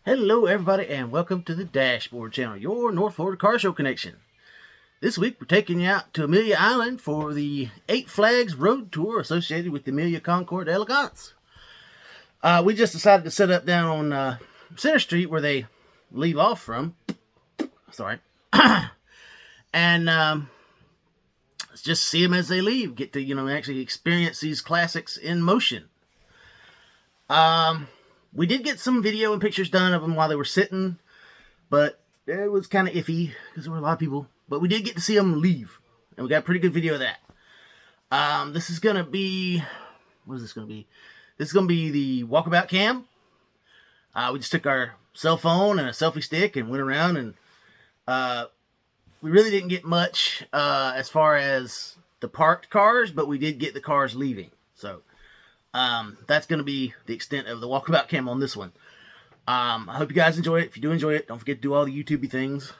Hello everybody and welcome to the Dashboard Channel, your North Florida car show connection. This week we're taking you out to Amelia Island for the 8 Flags Road Tour associated with the Amelia Concours de Elegance. We just decided to set up down on Center Street where they leave off from. Sorry. And let's just see them as they leave. Get to, actually experience these classics in motion. We did get some video and pictures done of them while they were sitting, but it was kind of iffy because there were a lot of people. But we did get to see them leave, and we got a pretty good video of that. This is going to be, what is this going to be? This is going to be the Walkabout cam. We just took our cell phone and a selfie stick and went around, and we really didn't get much as far as the parked cars, but we did get the cars leaving. So that's going to be the extent of the Walkabout cam on this one. I hope you guys enjoy it. If you do enjoy it, don't forget to do all the YouTubey things.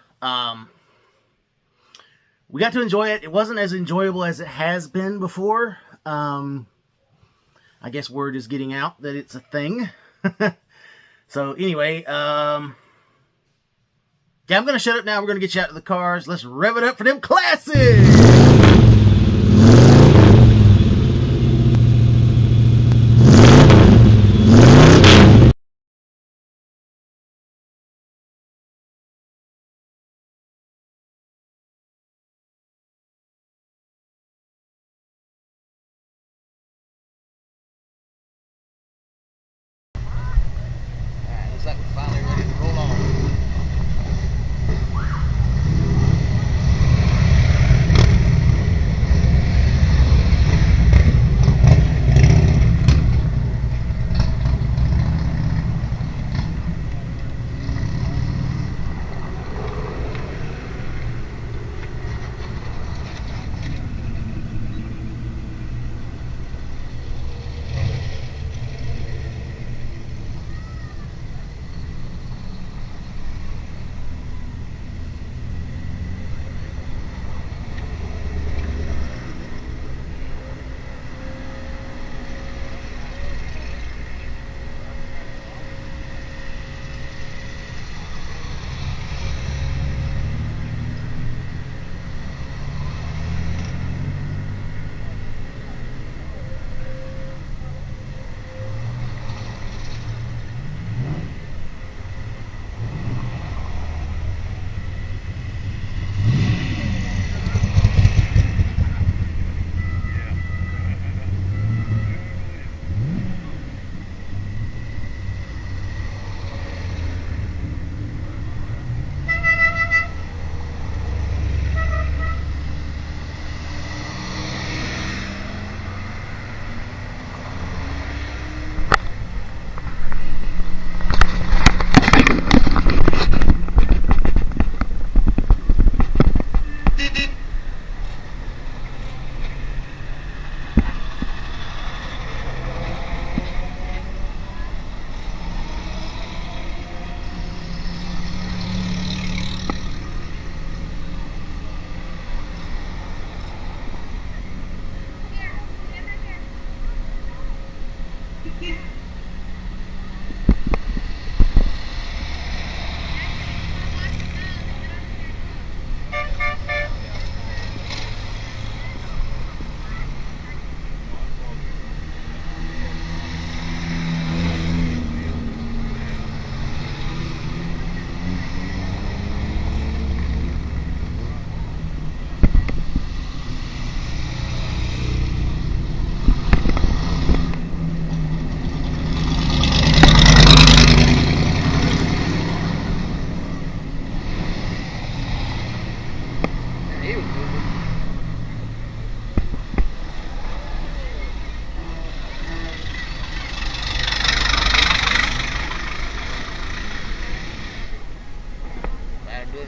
We got to enjoy it. It wasn't as enjoyable as it has been before. I guess word is getting out that it's a thing. So anyway, yeah, I'm going to shut up now. We're going to get you out to the cars. Let's rev it up for them classics! Looks like we're finally ready to roll on.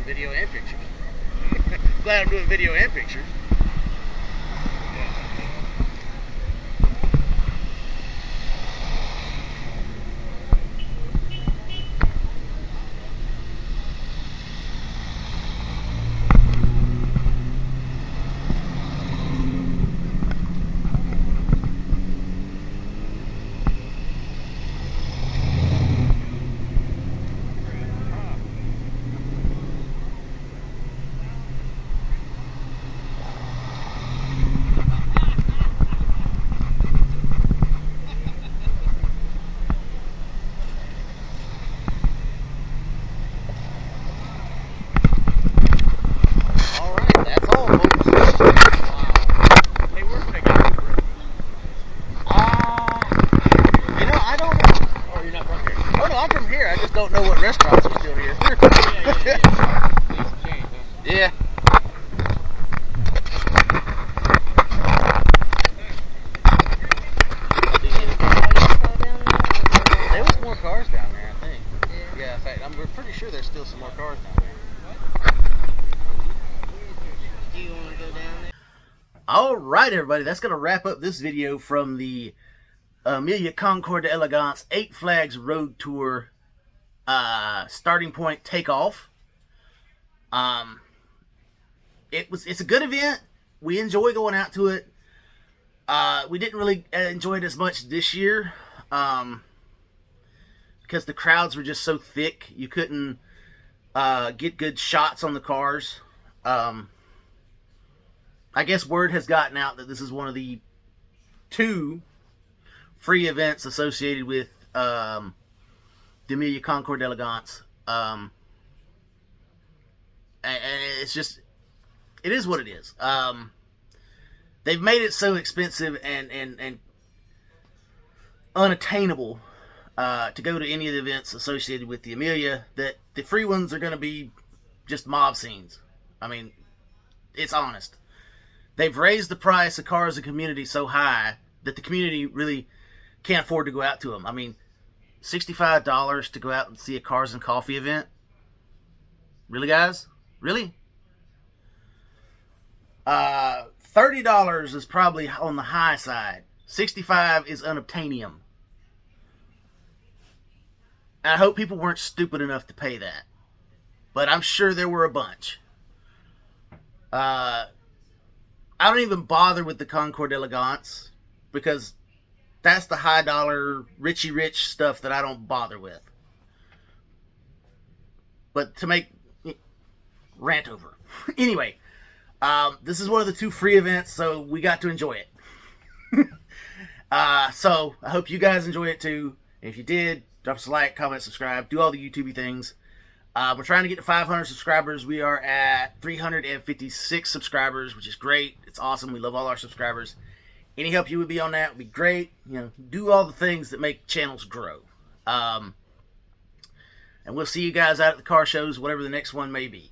Video and pictures. Glad I'm doing video and pictures. I'm here. I just don't know what restaurants are still here. Yeah. There was more cars down there, I think. Yeah, in fact, we're pretty sure there's still some more cars down there. Do you want to go down there? Alright, everybody, that's going to wrap up this video from the Amelia Concours de Elegance 8 Flags Road Tour starting point takeoff. It's a good event. We enjoy going out to it. We didn't really enjoy it as much this year because the crowds were just so thick. You couldn't get good shots on the cars. I guess word has gotten out that this is one of the 2 free events associated with the Amelia Concours de Elegance. And it's just, it is what it is. They've made it so expensive and unattainable to go to any of the events associated with the Amelia that the free ones are going to be just mob scenes. I mean, it's honest. They've raised the price of cars in the community so high that the community really can't afford to go out to them. I mean, $65 to go out and see a Cars and Coffee event? Really, guys? Really? $30 is probably on the high side. $65 is unobtainium. I hope people weren't stupid enough to pay that. But I'm sure there were a bunch. I don't even bother with the Concours d'Elegance because that's the high dollar, Richie Rich stuff that I don't bother with. But to make rant over. Anyway, this is one of the 2 free events, so we got to enjoy it. So I hope you guys enjoy it too. If you did, drop us a like, comment, subscribe, do all the YouTubey things. We're trying to get to 500 subscribers. We are at 356 subscribers, which is great. It's awesome. We love all our subscribers. Any help you would be on that would be great. You know, do all the things that make channels grow. And we'll see you guys out at the car shows, whatever the next one may be.